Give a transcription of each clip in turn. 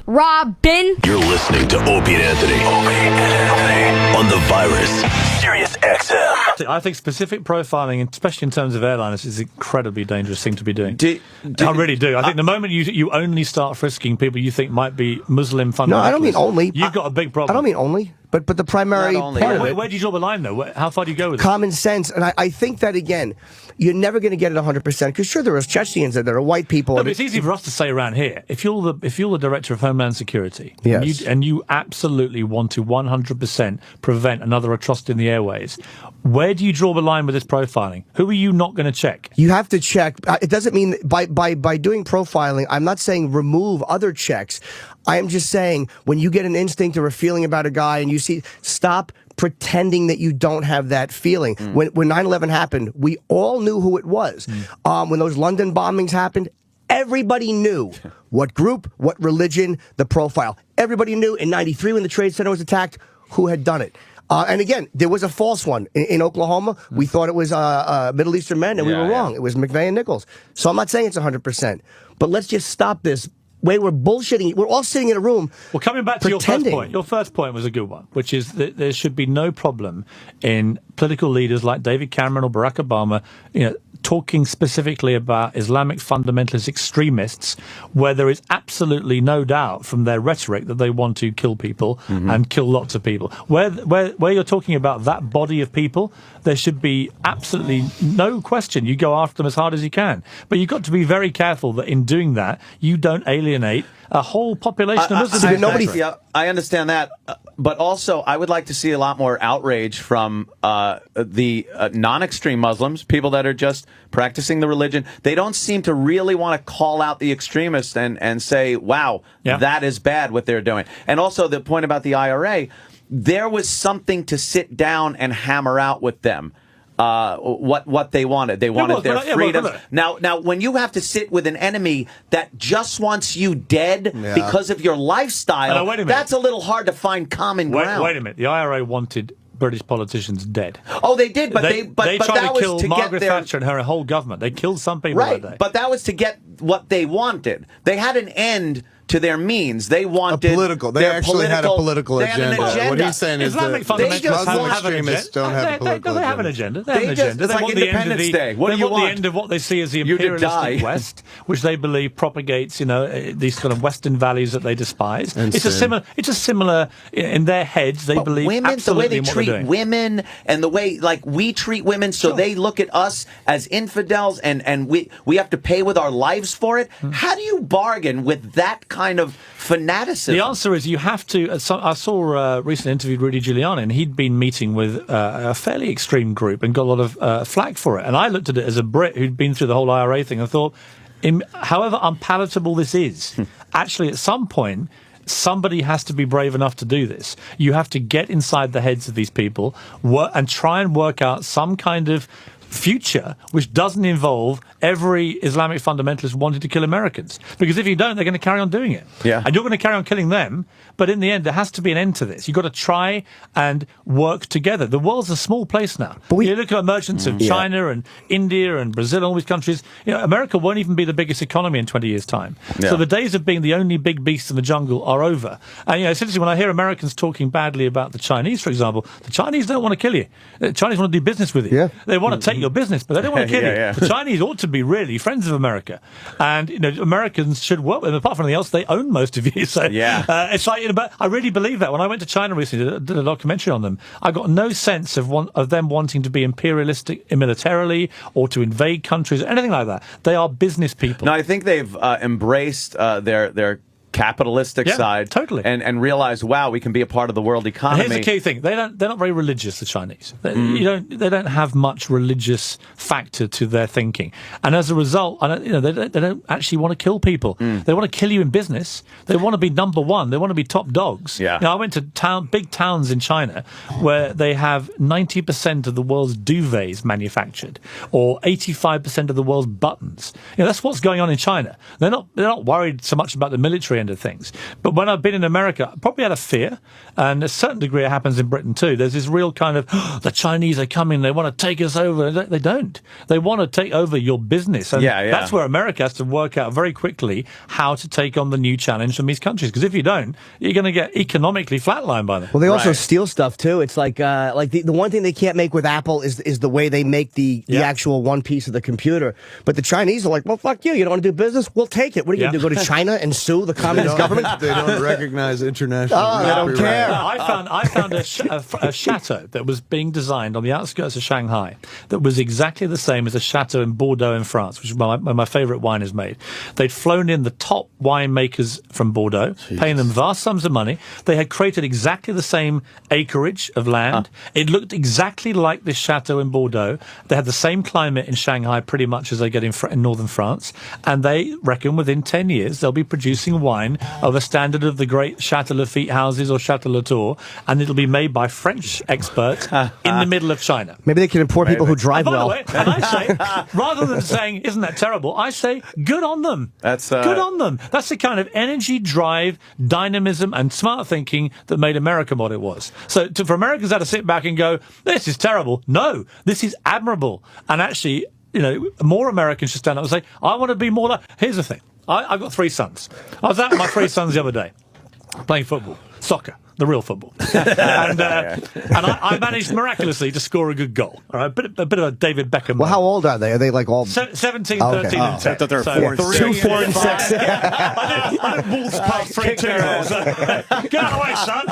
Robin. You're listening to Opie and Anthony. On the virus. Sirius-XM. I think specific profiling, especially in terms of airliners, is an incredibly dangerous thing to be doing. I really do. I think the moment you only start frisking people you think might be Muslim fundamentalists... No, I don't mean only. You've got a big problem. I don't mean only. But the primary part of it... Where do you draw the line, though? How far do you go with it? Common sense. And I think that, again, you're never going to get it 100%. Because, sure, there are Chechens and there are white people. No, but it's easy for us to say around here. If you're the director of Homeland Security, yes, and you absolutely want to 100% prevent another atrocity in the airways, where do you draw the line with this profiling? Who are you not going to check? You have to check. It doesn't mean by doing profiling, I'm not saying remove other checks. I am just saying when you get an instinct or a feeling about a guy and you see, stop pretending that you don't have that feeling. When 9/11 happened, we all knew who it was. When those London bombings happened, everybody knew what group, what religion, the profile. Everybody knew in '93 when the Trade Center was attacked who had done it. And again, there was a false one in Oklahoma. We thought it was Middle Eastern men, and we were wrong. It was McVeigh and Nichols. So I'm not saying it's 100%, but let's just stop this way we're bullshitting. We're all sitting in a room. Well, coming back to your first point was a good one, which is that there should be no problem in political leaders like David Cameron or Barack Obama, talking specifically about Islamic fundamentalist extremists, where there is absolutely no doubt from their rhetoric that they want to kill people and kill lots of people. Where you're talking about that body of people, there should be absolutely no question. You go after them as hard as you can. But you've got to be very careful that in doing that, you don't alienate a whole population of Muslims. I understand that, but also I would like to see a lot more outrage from the non-extreme Muslims, people that are just practicing the religion. They don't seem to really want to call out the extremists and say, wow, that is bad what they're doing. And also the point about the IRA, there was something to sit down and hammer out with them. What they wanted. They wanted their freedom. Now, when you have to sit with an enemy that just wants you dead because of your lifestyle, that's a little hard to find common ground. Wait a minute. The IRA wanted British politicians dead. Oh, they did, but they tried to kill Margaret their... Thatcher and her whole government. They killed some people that day. But that was to get what they wanted. They had an end to their means. They wanted They actually had a political agenda. What he's saying is Islamic fundamentalists have an agenda. Don't have a political They have an agenda. They have an agenda. It's like Independence Day. What do you want? The end of what they see as the imperialistic West, which they believe propagates, these kind of Western values that they despise. It's a similar in their heads. They believe women, the way they in what treat women, and the way we treat women, so they look at us as infidels, and we have to pay with our lives for it. How do you bargain with that kind of fanaticism? The answer is you have to. I saw recently interviewed Rudy Giuliani, and he'd been meeting with a fairly extreme group and got a lot of flack for it. And I looked at it as a Brit who'd been through the whole IRA thing and thought, however unpalatable this is, actually at some point somebody has to be brave enough to do this. You have to get inside the heads of these people and try and work out some kind of future which doesn't involve every Islamic fundamentalist wanting to kill Americans. Because if you don't, they're going to carry on doing it. Yeah. And you're going to carry on killing them. But in the end, there has to be an end to this. You've got to try and work together. The world's a small place now. But you look at merchants of China and India and Brazil and all these countries. America won't even be the biggest economy in 20 years' time. Yeah. So the days of being the only big beast in the jungle are over. And it's interesting when I hear Americans talking badly about the Chinese, for example. The Chinese don't want to kill you. The Chinese want to do business with you. Yeah. They want to take your business, but they don't want to kill you. The Chinese ought to be really friends of America. And Americans should work with them. Apart from anything else, they own most of you. So it's like, but I really believe that. When I went to China recently, did a documentary on them, I got no sense of them wanting to be imperialistic militarily or to invade countries or anything like that. They are business people. No, I think they've embraced their capitalistic side, totally, and realize, wow, we can be a part of the world economy. And here's the key thing: they're not very religious. The Chinese, they don't have much religious factor to their thinking, and as a result, they don't actually want to kill people. They want to kill you in business. They want to be number one. They want to be top dogs. Yeah. I went to big towns in China where they have 90% of the world's duvets manufactured, or 85% of the world's buttons. That's what's going on in China. They're not worried so much about the military end of things. But when I've been in America, probably out of fear, and a certain degree it happens in Britain too, there's this real kind of, the Chinese are coming, they want to take us over. They don't. They want to take over your business. And that's where America has to work out very quickly how to take on the new challenge from these countries. Because if you don't, you're going to get economically flatlined by them. Well, they also steal stuff too. It's like the one thing they can't make with Apple is the way they make the actual one piece of the computer. But the Chinese are like, well, fuck you. You don't want to do business? We'll take it. What are you going to do? Go to China and sue the communist government? They don't recognize international. Oh, they don't care. I found a chateau that was being designed on the outskirts of Shanghai that was exactly the same as a chateau in Bordeaux in France, which is where my favourite wine is made. They'd flown in the top winemakers from Bordeaux, paying them vast sums of money. They had created exactly the same acreage of land. It looked exactly like this chateau in Bordeaux. They had the same climate in Shanghai pretty much as they get in northern France. And they reckon within 10 years they'll be producing wine of a standard of the great Chateau Lafite houses or Chateau Latour, and it'll be made by French experts in the middle of China. Maybe they can import people who drive well. By the way, and I say, rather than saying, isn't that terrible, I say, good on them. That's good on them. That's the kind of energy, drive, dynamism, and smart thinking that made America what it was. So for Americans to sit back and go, this is terrible. No, this is admirable. And actually, more Americans should stand up and say, I want to be more like... Here's the thing. I've got 3 sons. I was out with my 3 sons the other day, playing football, soccer. The real football. And I managed miraculously to score a good goal. All right, a bit of a David Beckham. Well, how old are they? Are they like all... 17, 13, and 10. I thought they were 4 and 6. 2, 4, and 6. I didn't waltz past 3 2-year-olds. Get out of the way, son.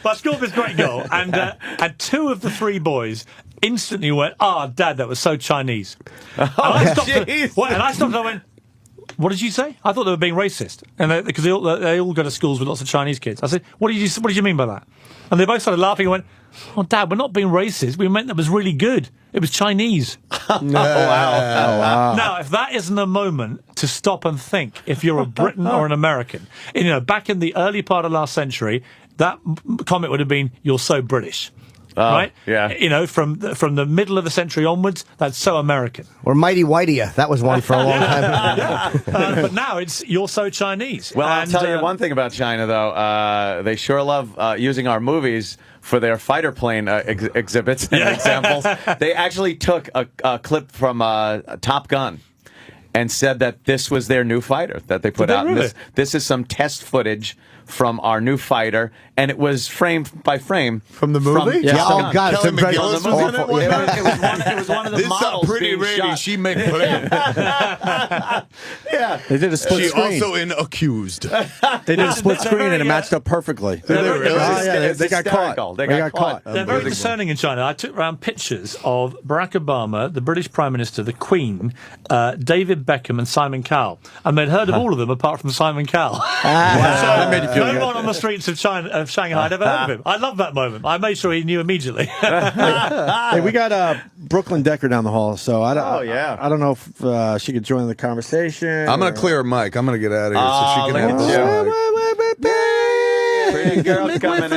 But I scored this great goal. And 2 of the 3 boys instantly went, Dad, that was so Chinese. And I stopped and I went, what did you say? I thought they were being racist, and because they all go to schools with lots of Chinese kids. I said, what did you mean by that? And they both started laughing and went, oh, Dad, we're not being racist. We meant that was really good. It was Chinese. Wow. Now, if that isn't a moment to stop and think, if you're a Briton or an American, back in the early part of last century, that comment would have been, you're so British. Right? Yeah. From the middle of the century onwards, that's so American. Or Mighty Whitey. That was one for a long time. But now it's you're so Chinese. Well, I'll tell you one thing about China, though. They sure love using our movies for their fighter plane exhibits and examples. They actually took a clip from Top Gun and said that this was their new fighter that they put out. Really? This is some test footage from our new fighter, and it was frame by frame from the movie. Oh God, Kelly McGillis was in it. It was one of the this models. This is a pretty being lady. shot. She make play. They did a split She screen. also in Accused. They did a split screen and it matched up perfectly. They got caught. They got caught. They're very discerning in China. I took around pictures of Barack Obama, the British Prime Minister, the Queen, David Beckham, and Simon Cowell, and they'd heard of all of them apart from Simon Cowell. That made you feel No good. one on the streets of Shanghai had ever heard of him. I love that moment. I made sure he knew immediately. Hey, we got Brooklyn Decker down the hall, so I don't know if she could join the conversation. I'm going to clear her mic. I'm going to get out of here so she can have the mic. Pretty girl coming in.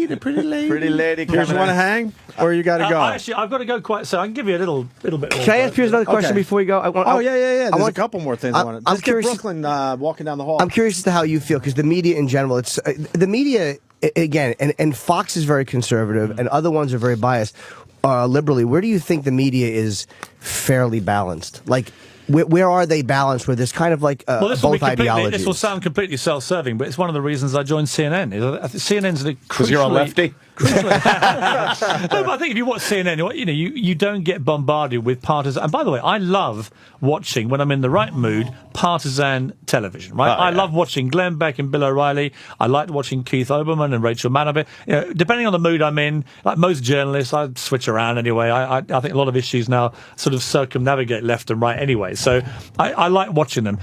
The pretty lady. Pretty lady coming Piers, you want to in. hang, or you got to go? Actually, I've got to go quite so. I can give you a little bit more. Can I ask Piers another question before we go? Yeah. There's a couple more things I want to. I'm Let's get curious. Brooklyn walking down the hall. I'm curious as to how you feel, because the media in general, it's the media again, and Fox is very conservative, and other ones are very biased liberally. Where do you think the media is fairly balanced? Like, where are they balanced? Where there's kind of like both ideologies. This will sound completely self-serving, but it's one of the reasons I joined CNN. CNN's Because you're a lefty? No, but I think if you watch CNN, you don't get bombarded with partisan. And by the way, I love watching, when I'm in the right mood, partisan television. Right? I love watching Glenn Beck and Bill O'Reilly. I like watching Keith Olbermann and Rachel Maddow. Depending on the mood I'm in, like most journalists, I switch around anyway. I think a lot of issues now sort of circumnavigate left and right anyway. So I like watching them.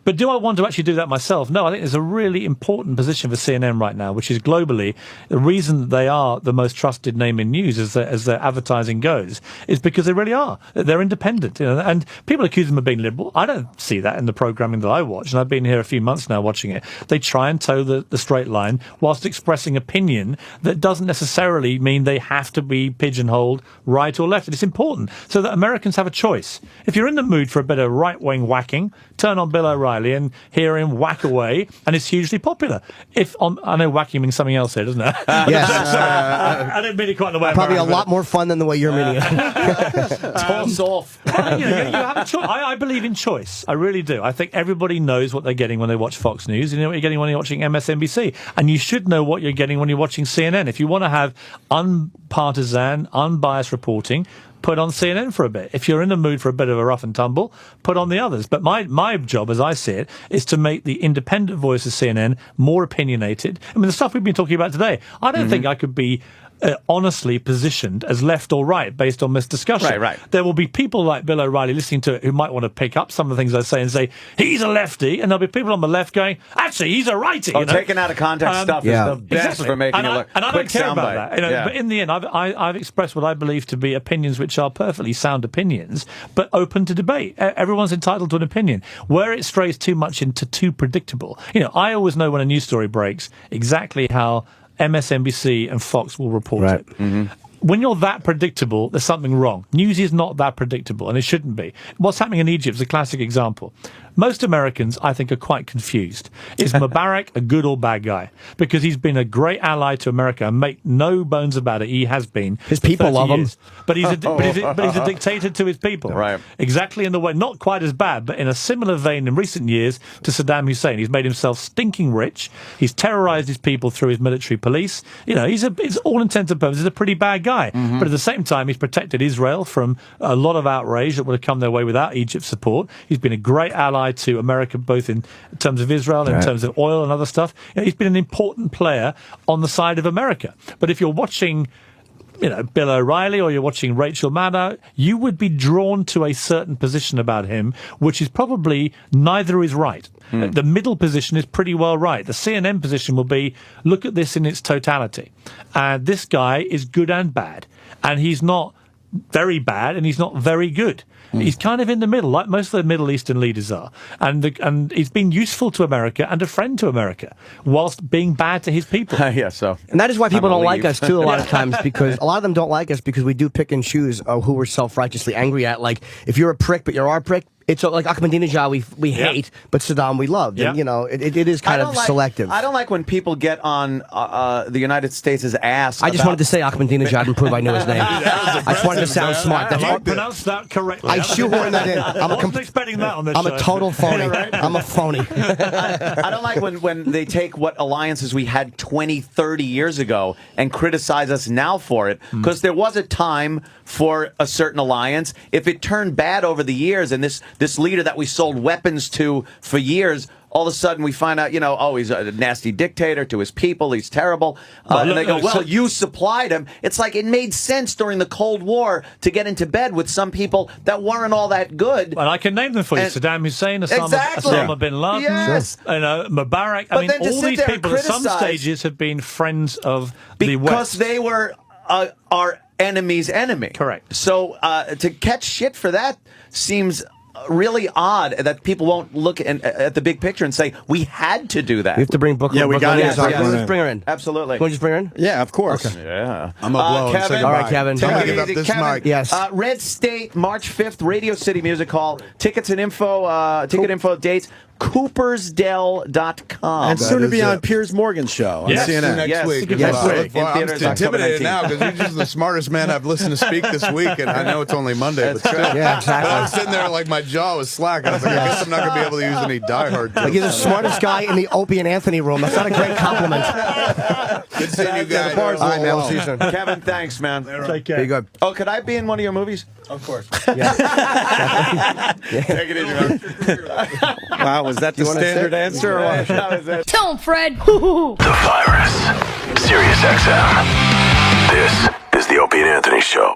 But do I want to actually do that myself? No, I think there's a really important position for CNN right now, which is globally, the reason that they are the most trusted name in news as their advertising goes is because they really are. They're independent. And people accuse them of being liberal. I don't see that in the programming that I watch, and I've been here a few months now watching it. They try and toe the straight line whilst expressing opinion that doesn't necessarily mean they have to be pigeonholed right or left. It's important so that Americans have a choice. If you're in the mood for a bit of right-wing whacking, turn on Bill O'Reilly. O'Reilly and hear him whack away, and it's hugely popular. I know whacking means something else here, doesn't it? Yes. I didn't mean it quite in the way. Probably a lot more fun than the way you're meaning it. Toss off. Well, you have a choice. I believe in choice. I really do. I think everybody knows what they're getting when they watch Fox News. You know what you're getting when you're watching MSNBC. And you should know what you're getting when you're watching CNN. If you want to have unpartisan, unbiased reporting, put on CNN for a bit. If you're in the mood for a bit of a rough and tumble, put on the others. But my job, as I see it, is to make the independent voice of CNN more opinionated. I mean, the stuff we've been talking about today, I don't think I could be honestly positioned as left or right based on this discussion. Right. There will be people like Bill O'Reilly listening to it who might want to pick up some of the things I say and say, he's a lefty, and there'll be people on the left going, actually, he's a righty. Taken out of context stuff is the best for making a and I quick don't care soundbite. about that. But in the end, I've expressed what I believe to be opinions which are perfectly sound opinions, but open to debate. Everyone's entitled to an opinion. Where it strays too much into too predictable, I always know when a news story breaks exactly how MSNBC and Fox will report it. Mm-hmm. When you're that predictable, there's something wrong. News is not that predictable, and it shouldn't be. What's happening in Egypt is a classic example. Most Americans, I think, are quite confused. Is Mubarak a good or bad guy? Because he's been a great ally to America, and make no bones about it, he has been. His people love him. But he's a dictator to his people. Right. Exactly in the way, not quite as bad, but in a similar vein in recent years to Saddam Hussein. He's made himself stinking rich. He's terrorized his people through his military police. He's all intents and purposes a pretty bad guy. Mm-hmm. But at the same time, he's protected Israel from a lot of outrage that would have come their way without Egypt's support. He's been a great ally to America, both in terms of Israel and in terms of oil and other stuff. He's been an important player on the side of America. But if you're watching Bill O'Reilly or you're watching Rachel Maddow, you would be drawn to a certain position about him, which is probably neither is right. The middle position is pretty well right. The CNN position will be, look at this in its totality. This guy is good and bad. And he's not very bad and he's not very good. He's kind of in the middle, like most of the Middle Eastern leaders are. And he's been useful to America and a friend to America, whilst being bad to his people. So. And that is why people don't like us, too, a lot of times, because a lot of them don't like us because we do pick and choose who we're self-righteously angry at. Like, if you're a prick, but you're our prick, it's like Ahmadinejad we hate, but Saddam we loved. And, it is kind of selective. I don't like when people get on the United States' ass. I just wanted to say Ahmadinejad and prove I knew his name. I just wanted to sound smart. You pronounced that correctly. I shoehorned that in. I wasn't expecting that on this I'm show. a total phony. Right? I'm a phony. I don't like when they take what alliances we had 20, 30 years ago and criticize us now for it, because there was a time for a certain alliance. If it turned bad over the years and this leader that we sold weapons to for years, all of a sudden we find out, he's a nasty dictator to his people, he's terrible. And they go, you supplied him. It's like it made sense during the Cold War to get into bed with some people that weren't all that good. Well, I can name them for you. Saddam Hussein, Osama bin Laden, Mubarak. I mean, all these people at some stages have been friends of the West. Because they were our enemy's enemy. Correct. So to catch shit for that seems really odd that people won't look at the big picture and say, we had to do that. We have to bring Brooklyn. Yeah, we got to bring her in. Absolutely. Want to just bring her in? Yeah, of course. Okay. Yeah. I'm a blow. Kevin. All right, Kevin. Take I'm it going to give easy. up this Kevin, mic. Yes. Red State, March 5th, Radio City Music Hall. Tickets and info, ticket info dates, coopersdell.com. And soon to be on Piers Morgan's show on CNN. Next week. I'm intimidated now because he's just the smartest man I've listened to speak this week, and I know it's only Monday. But Yeah, exactly. I was sitting there like my jaw was slack. I was like, I guess I'm not going to be able to use any Die Hard. Like you're the smartest guy in the Opie and Anthony room. That's not a great compliment. Good seeing you guys. All right, man. We'll see you soon. Kevin, thanks, man. Take care. Be good. Oh, could I be in one of your movies? Of course. Take it easy, man. Wow, was that the standard answer? Or what? Tell him, Fred. The Virus. Sirius-XM. This is the Opie and Anthony Show.